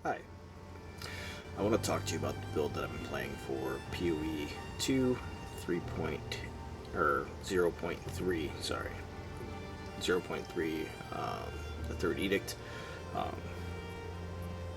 Hi. I want to talk to you about the build that I've been playing for PoE 2, 0.3, sorry. 0.3, the Third Edict.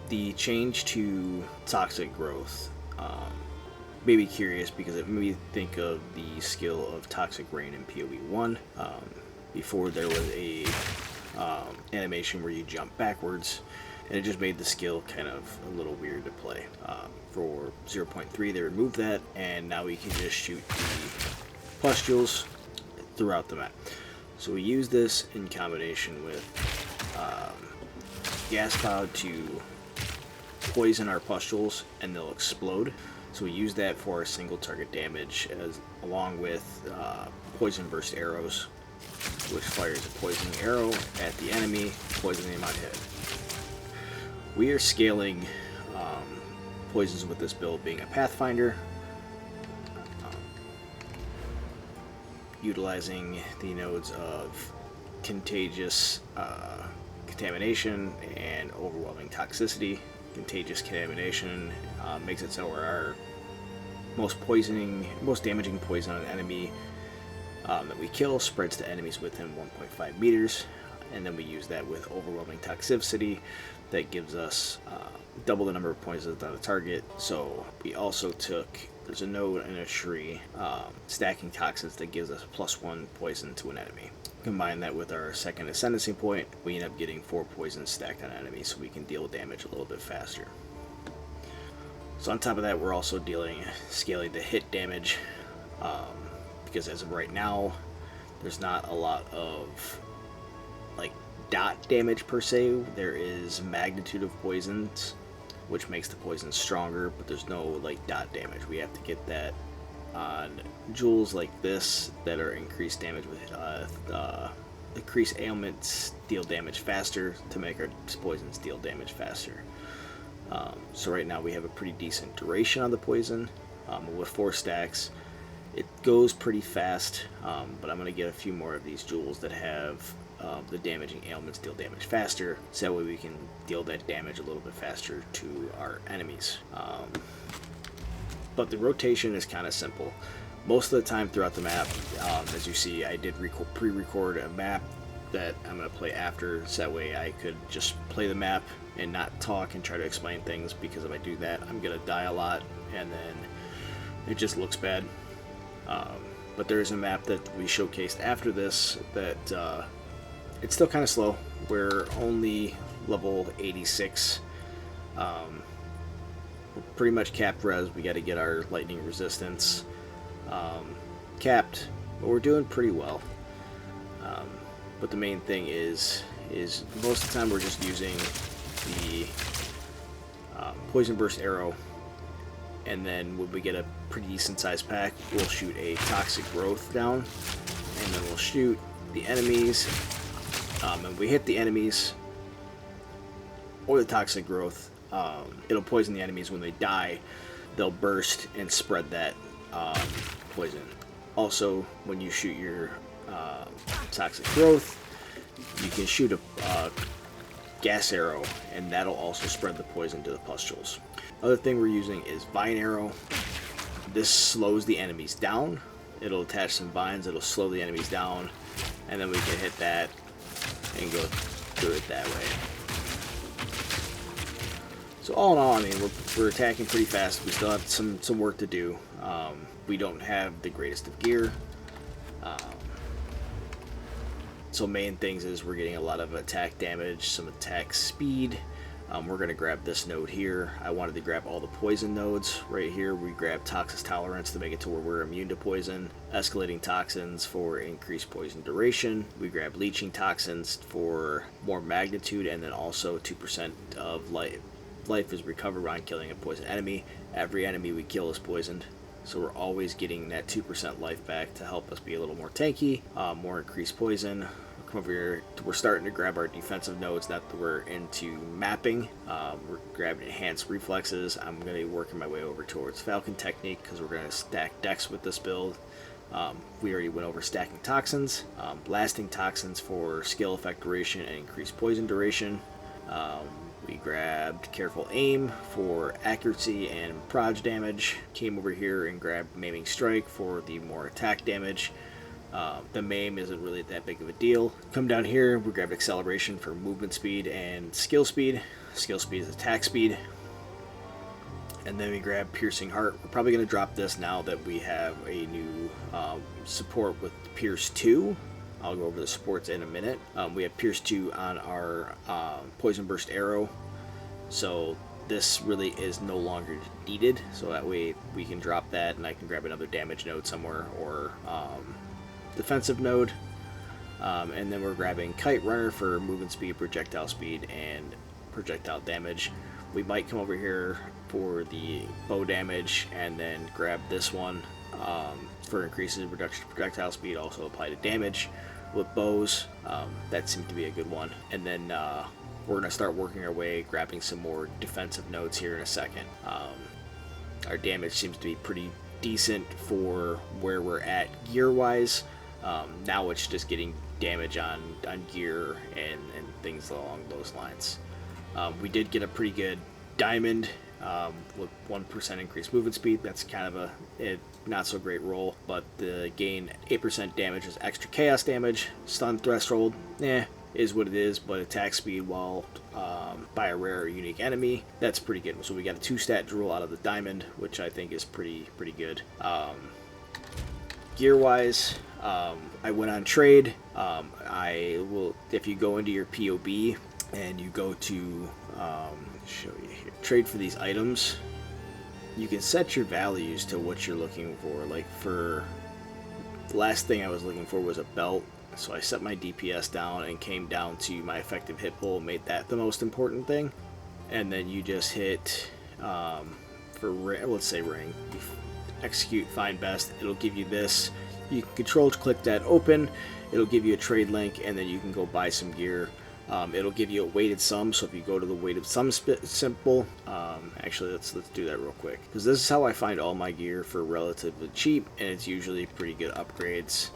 The change to toxic growth made me curious because it made me think of the skill of Toxic Rain in PoE 1. Before there was a animation where you jump backwards, and it just made the skill kind of a little weird to play. For 0.3 they removed that, and now we can just shoot the pustules throughout the map. So we use this in combination with gas cloud to poison our pustules and they'll explode. So we use that for our single target damage, along with poison burst arrows, which fires a poisoning arrow at the enemy, poisoning them on hit. We are scaling poisons with this build being a Pathfinder, utilizing the nodes of Contagious, Contamination, and overwhelming Toxicity. Contagious Contamination makes it so our most damaging poison on an enemy that we kill spreads to enemies within 1.5 meters, and then we use that with overwhelming Toxicity that gives us double the number of poisons on the target. So we also took, there's a node in a tree, stacking toxins that gives us +1 poison to an enemy. Combine that with our second Ascendancy point, we end up getting 4 poisons stacked on enemies, so we can deal damage a little bit faster. So on top of that, we're also scaling the hit damage, because as of right now, there's not a lot of dot damage per se. There is magnitude of poisons, which makes the poison stronger, but there's no dot damage. We have to get that on jewels like this that are increased damage with increased ailments deal damage faster to make our poisons deal damage faster. So right now we have a pretty decent duration on the poison. With 4 stacks it goes pretty fast, but I'm going to get a few more of these jewels that have the damaging ailments deal damage faster, so that way we can deal that damage a little bit faster to our enemies. But the rotation is kind of simple. Most of the time throughout the map, as you see, I did pre-record a map that I'm going to play after, so that way I could just play the map and not talk and try to explain things, because if I do that, I'm going to die a lot and then it just looks bad. But there is a map that we showcased after this that it's still kind of slow. We're only level 86. We're pretty much capped res. We got to get our lightning resistance capped, but we're doing pretty well. But the main thing is most of the time we're just using the poison burst arrow, and then when we get a pretty decent sized pack, we'll shoot a toxic growth down, and then we'll shoot the enemies. And we hit the enemies or the toxic growth, it'll poison the enemies. When they die, they'll burst and spread that poison. Also, when you shoot your toxic growth, you can shoot a gas arrow, and that'll also spread the poison to the pustules. Other thing we're using is vine arrow. This slows the enemies down. It'll attach some vines, it'll slow the enemies down, and then we can hit that and go through it that way. So all in all, I mean, we're attacking pretty fast. We still have some work to do. We don't have the greatest of gear. So main things is we're getting a lot of attack damage, some attack speed. We're going to grab this node here. I wanted to grab all the poison nodes right here. We grab Toxis Tolerance to make it to where we're immune to poison. Escalating Toxins for increased poison duration. We grab Leeching Toxins for more magnitude, and then also 2% of life is recovered on killing a poison enemy. Every enemy we kill is poisoned, so we're always getting that 2% life back to help us be a little more tanky, more increased poison. Over here, we're starting to grab our defensive nodes, not that we're into mapping. We're grabbing enhanced reflexes. I'm going to be working my way over towards Falcon technique, because we're going to stack decks with this build. We already went over stacking toxins, blasting toxins for skill effect duration and increased poison duration. We grabbed Careful Aim for accuracy and proj damage. Came over here and grabbed Maiming Strike for the more attack damage. The maim isn't really that big of a deal. Come down here, we grabbed Acceleration for movement speed and skill speed. Skill speed is attack speed. And then we grab Piercing Heart. We're probably going to drop this now that we have a new support with Pierce 2. I'll go over the supports in a minute. We have Pierce 2 on our Poison Burst Arrow, so this really is no longer needed, so that way we can drop that and I can grab another damage node somewhere, or defensive node. And then we're grabbing Kite Runner for movement speed, projectile speed, and projectile damage. We might come over here for the bow damage and then grab this one for increases reduction to projectile speed, also apply to damage with bows. That seemed to be a good one. And then we're going to start working our way, grabbing some more defensive nodes here in a second. Our damage seems to be pretty decent for where we're at gear-wise. Now it's just getting damage on gear and things along those lines. We did get a pretty good diamond with 1% increased movement speed. That's kind of a not so great roll, but the gain 8% damage is extra chaos damage. Stun threshold, is what it is, but attack speed while by a rare or unique enemy, that's pretty good. So we got a 2-stat drool out of the diamond, which I think is pretty good. Gear wise, I went on trade. I will, if you go into your POB and you go to show you here, trade for these items, you can set your values to what you're looking for. Like for the last thing I was looking for was a belt, so I set my DPS down and came down to my effective hit pool, made that the most important thing. And then you just hit for let's say ring, you execute find best, it'll give you this. You can control click that open, it'll give you a trade link, and then you can go buy some gear. It'll give you a weighted sum, so if you go to the weighted sum symbol, actually let's do that real quick, because this is how I find all my gear for relatively cheap, and it's usually pretty good upgrades.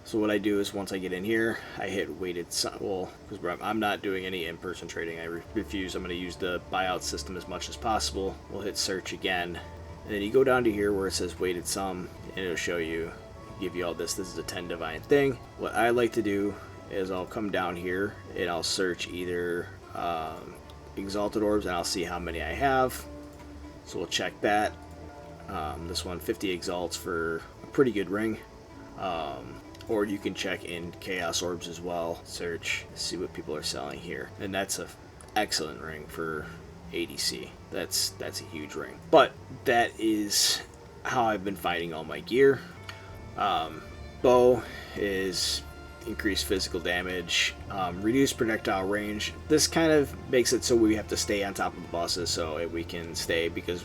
So what I do is once I get in here, I hit weighted sum, well, because I'm not doing any in-person trading, I refuse. I'm going to use the buyout system as much as possible. We'll hit search again, and then you go down to here where it says weighted sum, and it'll show you, give you all this. This is a 10 divine thing. What I like to do is I'll come down here and I'll search either exalted orbs, and I'll see how many I have. So we'll check that. This one, 50 exalts for a pretty good ring. Or you can check in chaos orbs as well. Search, see what people are selling here, and that's a excellent ring for ADC. That's a huge ring. But that is how I've been finding all my gear. Bow is increased physical damage, reduced projectile range. This kind of makes it so we have to stay on top of the bosses so we can stay, because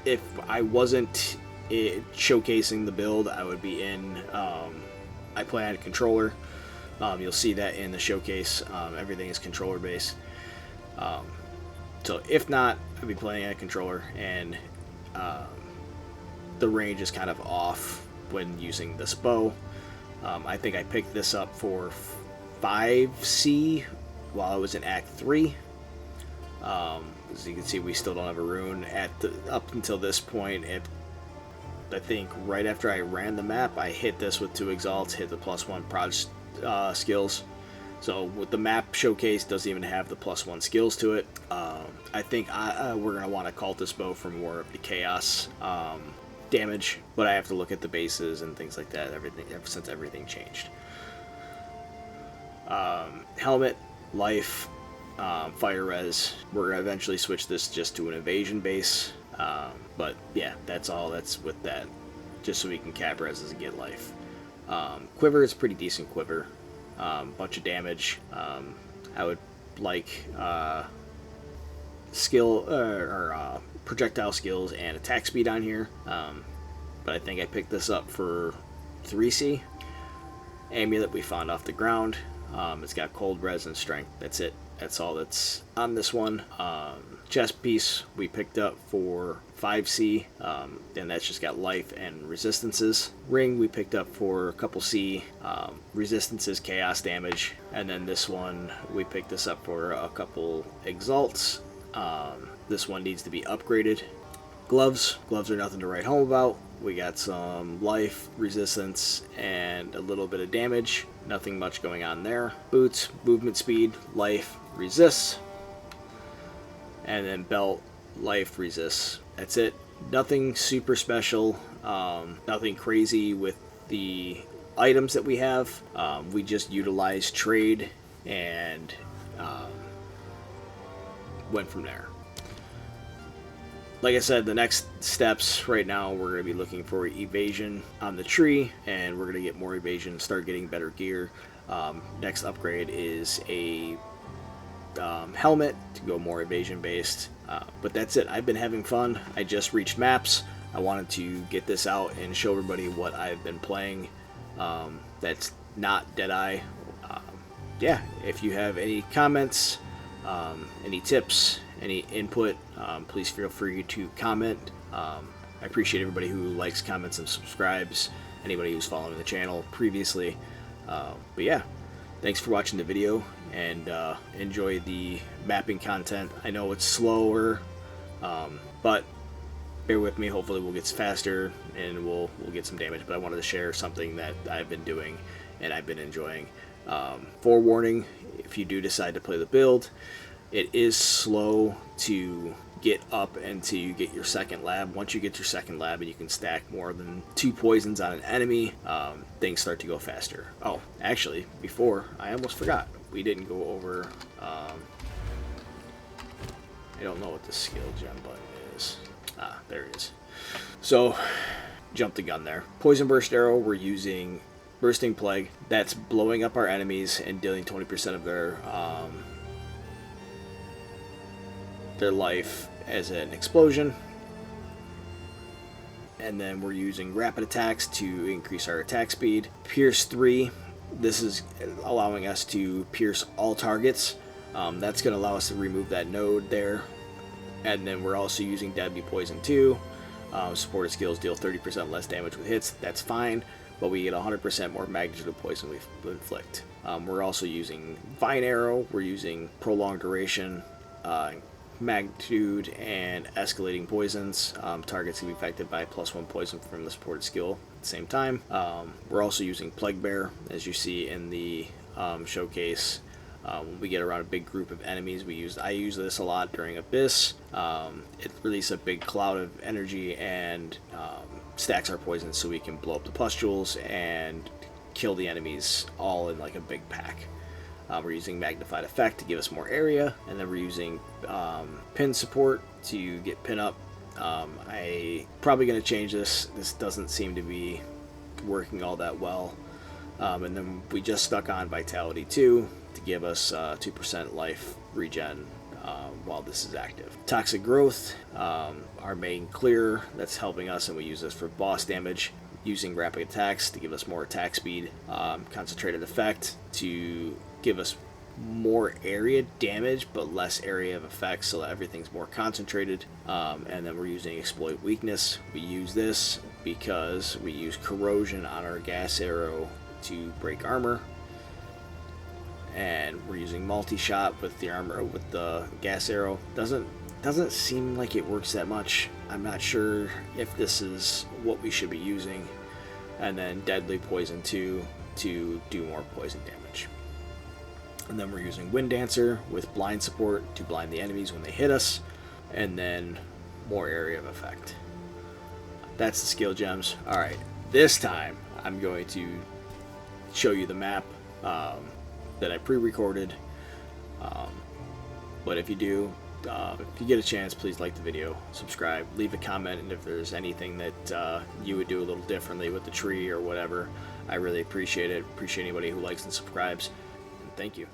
if I wasn't showcasing the build, I would be in, I play on a controller. You'll see that in the showcase. Everything is controller based. So if not, I'd be playing on a controller, and the range is kind of off when using this bow. I think I picked this up for 5C while I was in Act 3. As you can see, we still don't have a rune up until this point. I think right after I ran the map, I hit this with 2 exalts, hit the +1 proj skills. So with the map showcase, doesn't even have the +1 skills to it. I think we're going to want to cultist bow for more of the chaos damage, but I have to look at the bases and things like that, everything, since everything changed. Helmet, life, fire res. We're going to eventually switch this just to an evasion base. But yeah, that's all that's with that, just so we can cap reses and get life. Quiver is pretty decent quiver. Bunch of damage. I would like skill or projectile skills and attack speed on here, but I think I picked this up for 3C. Amulet we found off the ground. It's got cold, res, and strength. That's it. That's all that's on this one. Chest piece we picked up for 5C, and that's just got life and resistances. Ring we picked up for a couple C, resistances, chaos damage, and then this one we picked this up for a couple exalts. This one needs to be upgraded. Gloves are nothing to write home about. We got some life, resistance, and a little bit of damage. Nothing much going on there. Boots, movement speed, life, resists. And then belt, life, resists. That's it. Nothing super special. Nothing crazy with the items that we have. We just utilized trade and went from there. Like I said, the next steps right now, we're going to be looking for evasion on the tree, and we're going to get more evasion, start getting better gear. Next upgrade is a helmet to go more evasion based. But that's it. I've been having fun. I just reached maps. I wanted to get this out and show everybody what I've been playing. That's not Deadeye. Yeah, if you have any comments, any tips, any input, please feel free to comment. I appreciate everybody who likes, comments, and subscribes. Anybody who's following the channel previously. But yeah, thanks for watching the video, and enjoy the mapping content. I know it's slower, but bear with me. Hopefully we'll get faster and we'll get some damage. But I wanted to share something that I've been doing and I've been enjoying. Forewarning, if you do decide to play the build, it is slow to get up and to get your second lab. Once you get your second lab and you can stack more than 2 poisons on an enemy, things start to go faster. Oh, actually, before, I almost forgot. We didn't go over, I don't know what the skill gem button is. Ah, there it is. So, jump the gun there. Poison burst arrow, we're using bursting plague. That's blowing up our enemies and dealing 20% of their life as an explosion. And then we're using rapid attacks to increase our attack speed. Pierce 3, this is allowing us to pierce all targets. That's going to allow us to remove that node there. And then we're also using Deadly Poison 2. Supported skills deal 30% less damage with hits. That's fine, but we get 100% more magnitude of poison we inflict. We're also using Vine Arrow. We're using Prolonged Duration, magnitude, and escalating poisons. Targets can be affected by +1 poison from the supported skill at the same time. We're also using Plague Bear, as you see in the showcase. When we get around a big group of enemies, I use this a lot during Abyss. It releases a big cloud of energy and stacks our poison so we can blow up the pustules and kill the enemies all in like a big pack. We're using Magnified Effect to give us more area, and then we're using pin support to get pin up. I probably going to change this. This doesn't seem to be working all that well. And then we just stuck on Vitality 2 to give us 2% life regen while this is active. Toxic Growth, our main clear, that's helping us, and we use this for boss damage. Using rapid attacks to give us more attack speed. Concentrated Effect to give us more area damage but less area of effect, so that everything's more concentrated. And then we're using Exploit Weakness. We use this because we use corrosion on our gas arrow to break armor, and we're using multi-shot with the armor with the gas arrow. Doesn't seem like it works that much. I'm not sure if this is what we should be using. And then Deadly Poison 2 to do more poison damage. And then we're using Wind Dancer with blind support to blind the enemies when they hit us, and then more area of effect. That's the skill gems. Alright, this time I'm going to show you the map that I pre-recorded. But if you do, if you get a chance, please like the video, subscribe, leave a comment, and if there's anything that you would do a little differently with the tree or whatever, I really appreciate it. Appreciate anybody who likes and subscribes. And thank you.